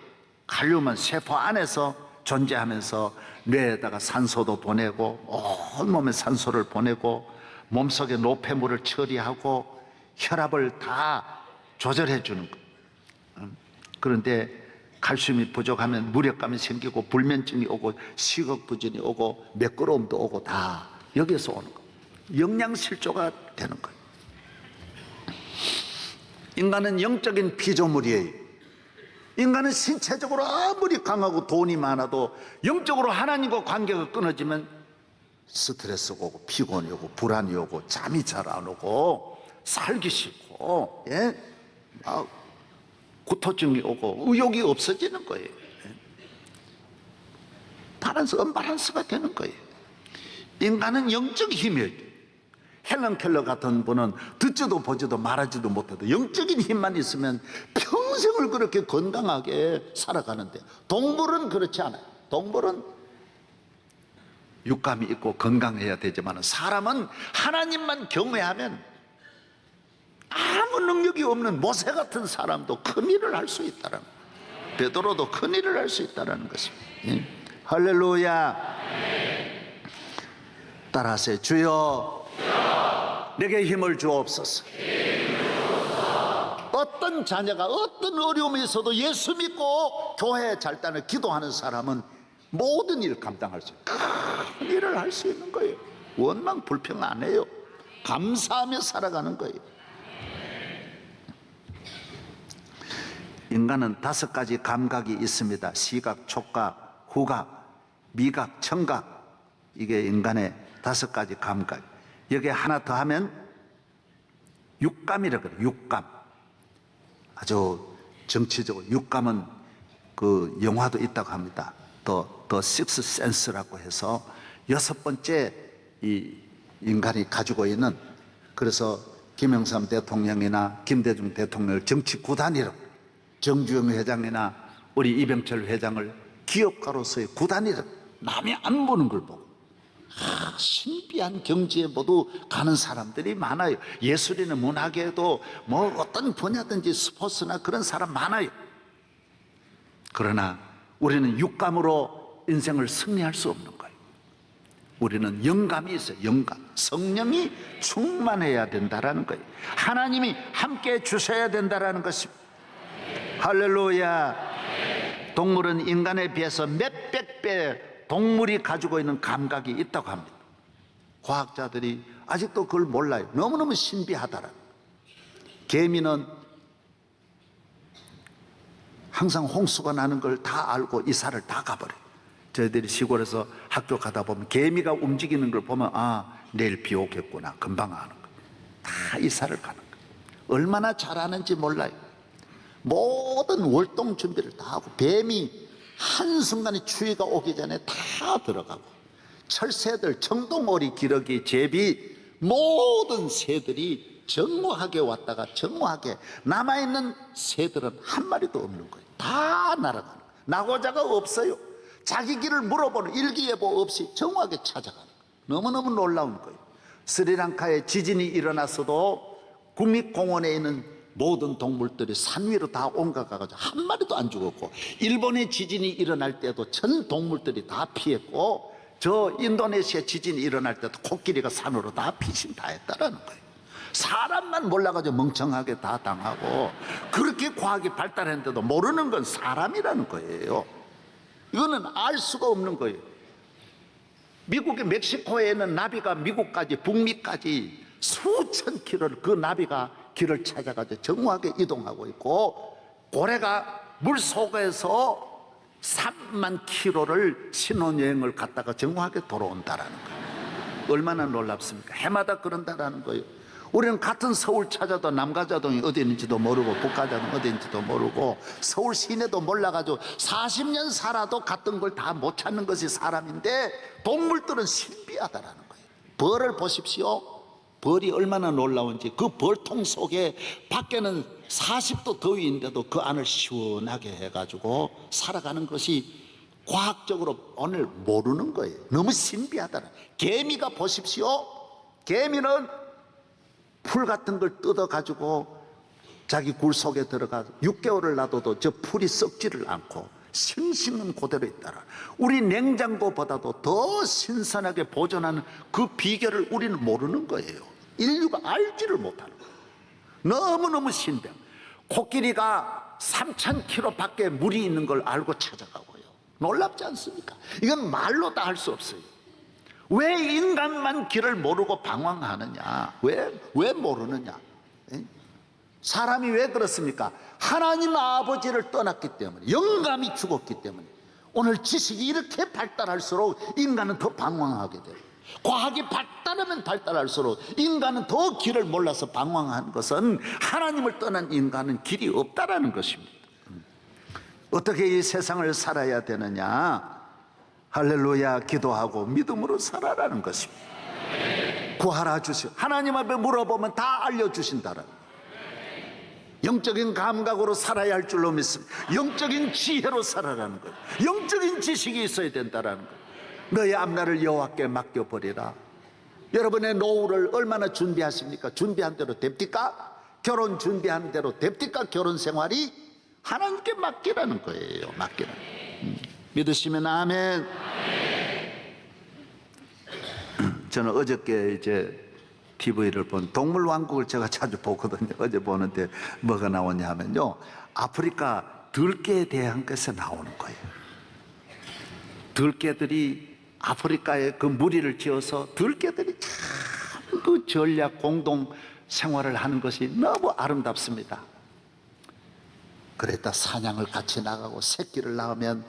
칼륨은 세포 안에서 존재하면서 뇌에다가 산소도 보내고 온몸에 산소를 보내고 몸속의 노폐물을 처리하고 혈압을 다 조절해 주는 거예요. 그런데 칼슘이 부족하면 무력감이 생기고 불면증이 오고 식욕부진이 오고 매끄러움도 오고 다 여기에서 오는 거예요. 영양실조가 되는 거예요. 인간은 영적인 피조물이에요. 인간은 신체적으로 아무리 강하고 돈이 많아도 영적으로 하나님과 관계가 끊어지면 스트레스가 오고 피곤이 오고 불안이 오고 잠이 잘 안 오고 살기 싫고 구토증이 오고 의욕이 없어지는 거예요. 언밸런스가 되는 거예요. 인간은 영적 힘이에요. 헬런 켈러 같은 분은 듣지도 보지도 말하지도 못해도 영적인 힘만 있으면 평생을 그렇게 건강하게 살아가는데, 동물은 그렇지 않아요. 동물은 육감이 있고 건강해야 되지만 사람은 하나님만 경외하면 아무 능력이 없는 모세 같은 사람도 큰 일을 할 수 있다는 거예요. 베드로도 큰 일을 할 수 있다는 것입니다. 할렐루야. 따라하세요. 주여, 내게 힘을 주옵소서. 어떤 자녀가 어떤 어려움이 있어도 예수 믿고 교회 잘 따라 기도하는 사람은 모든 일을 감당할 수 있어요. 큰 일을 할 수 있는 거예요. 원망 불평 안 해요. 감사하며 살아가는 거예요. 인간은 5가지 감각이 있습니다. 시각, 촉각, 후각, 미각, 청각. 이게 인간의 5가지 감각. 여기에 하나 더 하면 육감이라고 그래요. 육감. 아주 정치적으로 육감은 그 영화도 있다고 합니다. 더 식스 센스라고 해서 6번째 이 인간이 가지고 있는, 그래서 김영삼 대통령이나 김대중 대통령을 정치 구단이라고, 정주영 회장이나 우리 이병철 회장을 기업가로서의 구단이라고, 남이 안 보는 걸 보고 신비한 경지에 모두 가는 사람들이 많아요. 예술이나 문학에도 뭐 어떤 분야든지 스포츠나 그런 사람 많아요. 그러나 우리는 육감으로 인생을 승리할 수 없는 거예요. 우리는 영감이 있어요. 영감. 성령이 충만해야 된다라는 거예요. 하나님이 함께 주셔야 된다라는 것입니다. 할렐루야. 동물은 인간에 비해서 몇백 배 동물이 가지고 있는 감각이 있다고 합니다. 과학자들이 아직도 그걸 몰라요. 너무너무 신비하다라. 개미는 항상 홍수가 나는 걸 다 알고 이사를 다 가버려요. 저희들이 시골에서 학교 가다 보면 개미가 움직이는 걸 보면, 아, 내일 비 오겠구나, 금방 아는 거예요. 다 이사를 가는 거예요. 얼마나 잘하는지 몰라요. 모든 월동 준비를 다 하고, 뱀이 한순간에 추위가 오기 전에 다 들어가고, 철새들, 청동오리, 기러기, 제비, 모든 새들이 정오하게 왔다가 정오하게, 남아있는 새들은 한 마리도 없는 거예요. 다 날아가는 거예요. 나고자가 없어요. 자기 길을 물어보는 일기예보 없이 정오하게 찾아가는 거예요. 너무너무 놀라운 거예요. 스리랑카에 지진이 일어났어도 국립공원에 있는 모든 동물들이 산 위로 다 옮겨가가지고 한 마리도 안 죽었고, 일본의 지진이 일어날 때도 전 동물들이 다 피했고, 저 인도네시아 지진이 일어날 때도 코끼리가 산으로 다 피신 다 했다라는 거예요. 사람만 몰라가지고 멍청하게 다 당하고, 그렇게 과학이 발달했는데도 모르는 건 사람이라는 거예요. 이거는 알 수가 없는 거예요. 미국의 멕시코에는 나비가 미국까지, 북미까지 수천 킬로를, 그 나비가 길을 찾아가지고 정확하게 이동하고 있고, 고래가 물 속에서 3만 킬로를 신혼여행을 갔다가 정확하게 돌아온다라는 거예요. 얼마나 놀랍습니까? 해마다 그런다라는 거예요. 우리는 같은 서울 찾아도 남가자동이 어디 있는지도 모르고 북가자동 어디 있는지도 모르고 서울 시내도 몰라가지고 40년 살아도 같은 걸 다 못 찾는 것이 사람인데, 동물들은 신비하다라는 거예요. 벌을 보십시오. 벌이 얼마나 놀라운지. 그 벌통 속에 밖에는 40도 더위인데도 그 안을 시원하게 해가지고 살아가는 것이 과학적으로 오늘 모르는 거예요. 너무 신비하다는. 개미가 보십시오. 개미는 풀 같은 걸 뜯어가지고 자기 굴 속에 들어가서 6개월을 놔둬도 저 풀이 썩지를 않고 싱싱은 그대로 있다라. 우리 냉장고보다도 더 신선하게 보존하는 그 비결을 우리는 모르는 거예요. 인류가 알지를 못하는 거예요. 너무너무 신비해. 코끼리가 3,000km 밖에 물이 있는 걸 알고 찾아가고요. 놀랍지 않습니까? 이건 말로 다 할 수 없어요. 왜 인간만 길을 모르고 방황하느냐? 왜 모르느냐? 사람이 왜 그렇습니까? 하나님 아버지를 떠났기 때문에, 영감이 죽었기 때문에. 오늘 지식이 이렇게 발달할수록 인간은 더 방황하게 돼요. 과학이 발달하면 발달할수록 인간은 더 길을 몰라서 방황하는 것은, 하나님을 떠난 인간은 길이 없다라는 것입니다. 어떻게 이 세상을 살아야 되느냐? 할렐루야 기도하고 믿음으로 살아라는 것입니다. 구하라 주시오. 하나님 앞에 물어보면 다 알려주신다는, 영적인 감각으로 살아야 할 줄로 믿습니다. 영적인 지혜로 살아라는 거예요. 영적인 지식이 있어야 된다는 거예요. 너의 앞날을 여호와께 맡겨버리라. 여러분의 노후를 얼마나 준비하십니까? 준비한 대로 됩니까? 결혼 준비한 대로 됩니까? 결혼 생활이 하나님께 맡기라는 거예요. 맡기라는 거예요. 믿으시면 아멘. 저는 어저께 이제 TV를 본 동물왕국을 제가 자주 보거든요. 어제 보는데 뭐가 나오냐 하면요, 아프리카 들개에 대한 것에 나오는 거예요. 들개들이 아프리카에 그 무리를 지어서 들개들이 참 그 전략 공동 생활을 하는 것이 너무 아름답습니다. 그랬다 사냥을 같이 나가고 새끼를 낳으면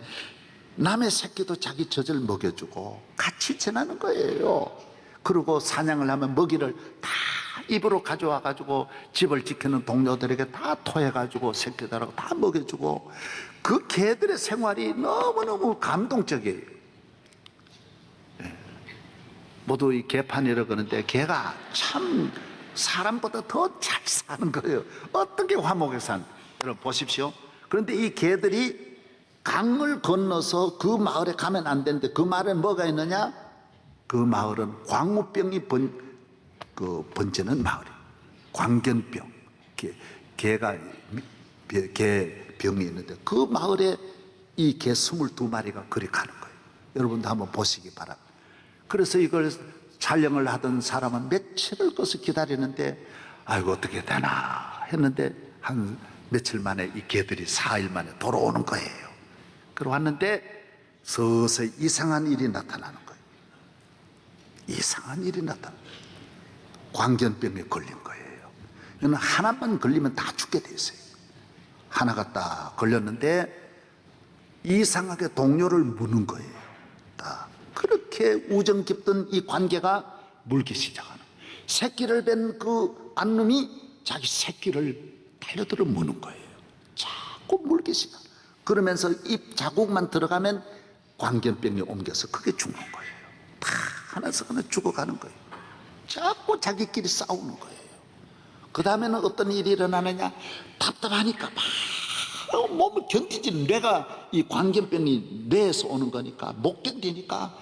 남의 새끼도 자기 젖을 먹여주고 같이 지내는 거예요. 그리고 사냥을 하면 먹이를 다 입으로 가져와 가지고 집을 지키는 동료들에게 다 토해 가지고 새끼들하고 다 먹여주고, 그 개들의 생활이 너무너무 감동적이에요. 모두 이 개판이라고 그러는데 개가 참 사람보다 더 잘 사는 거예요. 어떻게 화목에 산, 여러분 보십시오. 그런데 이 개들이 강을 건너서 그 마을에 가면 안 되는데, 그 마을에 뭐가 있느냐? 그 마을은 광우병이 번지는 마을이에요. 광견병, 개가 개병이 있는데 그 마을에 이 개 22마리가 그리 가는 거예요. 여러분도 한번 보시기 바랍니다. 그래서 이걸 촬영을 하던 사람은 며칠을 거서 기다리는데, 아이고 어떻게 되나 했는데 한 며칠 만에 이 개들이 4일 만에 돌아오는 거예요. 그러고 왔는데 서서히 이상한 일이 나타나는 거예요. 이상한 일이 나타나. 광견병에 걸린 거예요. 이는 하나만 걸리면 다 죽게 돼 있어요. 하나가 딱 걸렸는데 이상하게 동료를 무는 거예요. 딱 그렇게 우정 깊던 이 관계가 물기 시작하는, 새끼를 뵌 그 안놈이 자기 새끼를 달려들어 무는 거예요. 자꾸 물기 시작. 그러면서 입 자국만 들어가면 광견병이 옮겨서 그게 죽는 거예요. 다 하나씩 하나 죽어가는 거예요. 자꾸 자기끼리 싸우는 거예요. 그 다음에는 어떤 일이 일어나느냐, 답답하니까 막 몸을 견디지는, 뇌가 이 광견병이 뇌에서 오는 거니까 못 견디니까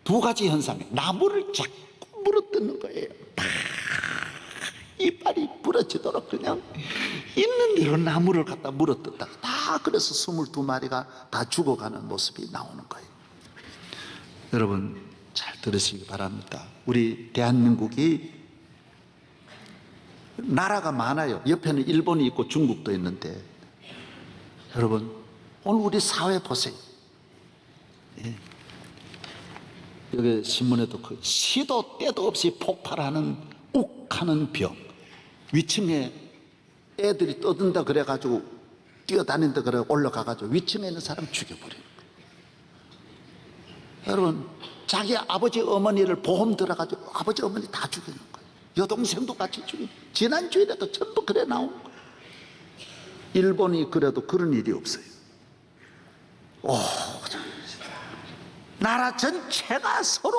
두 가지 현상이, 나무를 자꾸 물어뜯는 거예요. 다 이빨이 부러지도록 그냥 있는 대로 나무를 갖다 물어뜯다가 다, 그래서 22마리가 다 죽어가는 모습이 나오는 거예요. 여러분 잘 들으시기 바랍니다. 우리 대한민국이 나라가 많아요. 옆에는 일본이 있고 중국도 있는데, 여러분 오늘 우리 사회 보세요. 예. 여기 신문에도 그 시도 때도 없이 폭발하는 욱하는 병, 위층에 애들이 떠든다 그래가지고 뛰어다닌다 그래 올라가가지고 위층에 있는 사람 죽여버려요. 여러분 자기 아버지 어머니를 보험 들어가지고 아버지 어머니 다 죽이는 거예요. 여동생도 같이 죽이고, 지난주에도 전부 그래 나온 거예요. 일본이 그래도 그런 일이 없어요. 나라 전체가 서로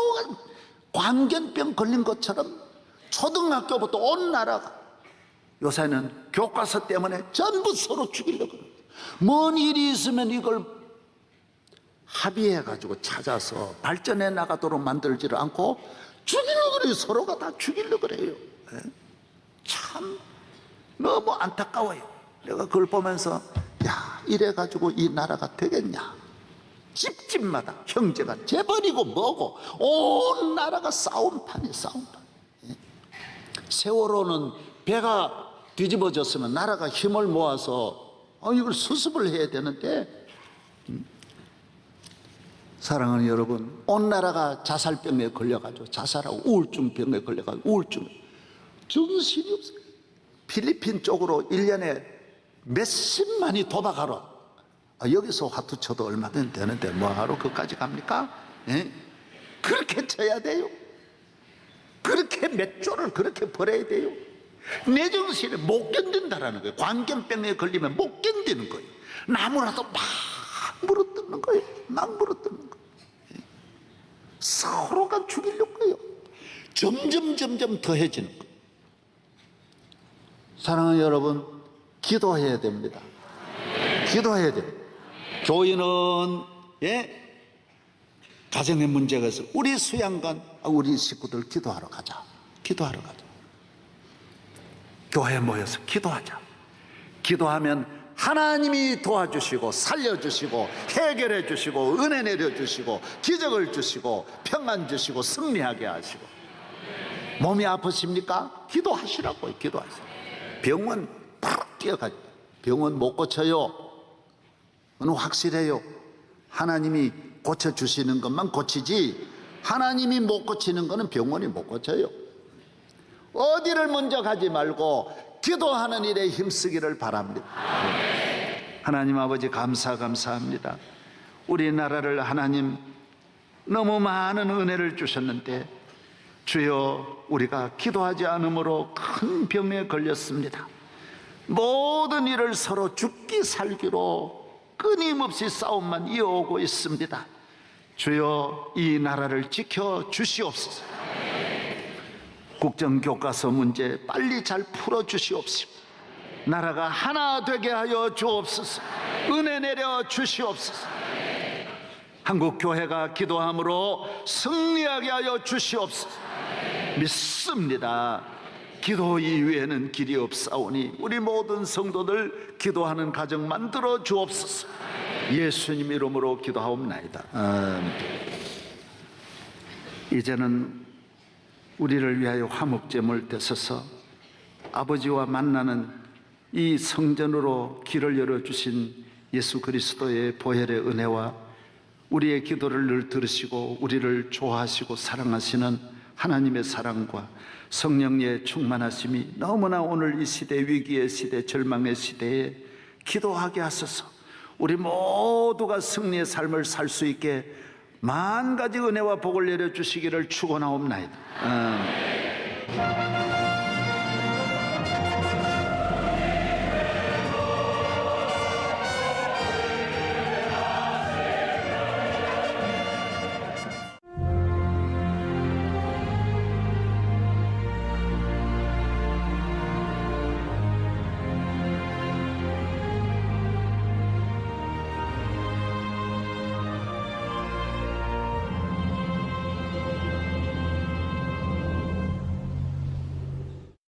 광견병 걸린 것처럼 초등학교부터 온 나라가 요새는 교과서 때문에 전부 서로 죽이려고 그래요. 뭔 일이 있으면 이걸 합의해가지고 찾아서 발전해 나가도록 만들지를 않고 죽이려고 그래요. 서로가 다 죽이려고 그래요. 참 너무 안타까워요. 내가 그걸 보면서 야, 이래가지고 이 나라가 되겠냐. 집집마다 형제가 재벌이고 뭐고 온 나라가 싸움판이에요. 싸움판. 세월호는 배가 뒤집어졌으면 나라가 힘을 모아서 이걸 수습을 해야 되는데, 사랑하는 여러분, 온 나라가 자살병에 걸려가지고 자살하고 우울증병에 걸려가지고 우울증, 정신이 없어요. 필리핀 쪽으로 1년에 몇십만이 도박하러, 여기서 화투 쳐도 얼마든 되는데 뭐하러 그까지 갑니까? 예? 그렇게 쳐야 돼요. 그렇게 몇 조를 그렇게 벌어야 돼요. 뇌정신에 못 견딘다라는 거예요. 광견병에 걸리면 못 견디는 거예요. 나무라도 막 물어뜯는 거예요. 막 물어뜯는 거예요. 서로가 죽이려고 해요. 점점 더해지는 거예요. 사랑하는 여러분, 기도해야 됩니다. 기도해야 됩니다. 교인은 가정에 문제가 있어. 우리 수양관, 우리 식구들 기도하러 가자. 기도하러 가자. 교회에 모여서 기도하자. 기도하면 하나님이 도와주시고 살려주시고 해결해 주시고 은혜 내려주시고 기적을 주시고 평안 주시고 승리하게 하시고. 몸이 아프십니까? 기도하시라고요. 기도하시라고. 병원 바로 뛰어가죠. 병원 못 고쳐요. 그건 확실해요. 하나님이 고쳐주시는 것만 고치지 하나님이 못 고치는 것은 병원이 못 고쳐요. 어디를 먼저 가지 말고 기도하는 일에 힘쓰기를 바랍니다. 하나님 아버지 감사합니다. 우리나라를 하나님 너무 많은 은혜를 주셨는데 주여 우리가 기도하지 않으므로 큰 병에 걸렸습니다. 모든 일을 서로 죽기 살기로 끊임없이 싸움만 이어오고 있습니다. 주여 이 나라를 지켜 주시옵소서. 국정교과서 문제 빨리 잘 풀어 주시옵시고 나라가 하나 되게 하여 주옵소서. 은혜 내려 주시옵소서. 한국 교회가 기도함으로 승리하게 하여 주시옵소서. 믿습니다. 기도 이외에는 길이 없사오니 우리 모든 성도들 기도하는 가정 만들어 주옵소서. 예수님 이름으로 기도하옵나이다. 이제는 우리를 위하여 화목제물 되소서. 아버지와 만나는 이 성전으로 길을 열어주신 예수 그리스도의 보혈의 은혜와 우리의 기도를 늘 들으시고 우리를 좋아하시고 사랑하시는 하나님의 사랑과 성령의 충만하심이 너무나 오늘 이 시대, 위기의 시대, 절망의 시대에 기도하게 하소서. 우리 모두가 승리의 삶을 살 수 있게 만 가지 은혜와 복을 내려주시기를 축원하옵나이다.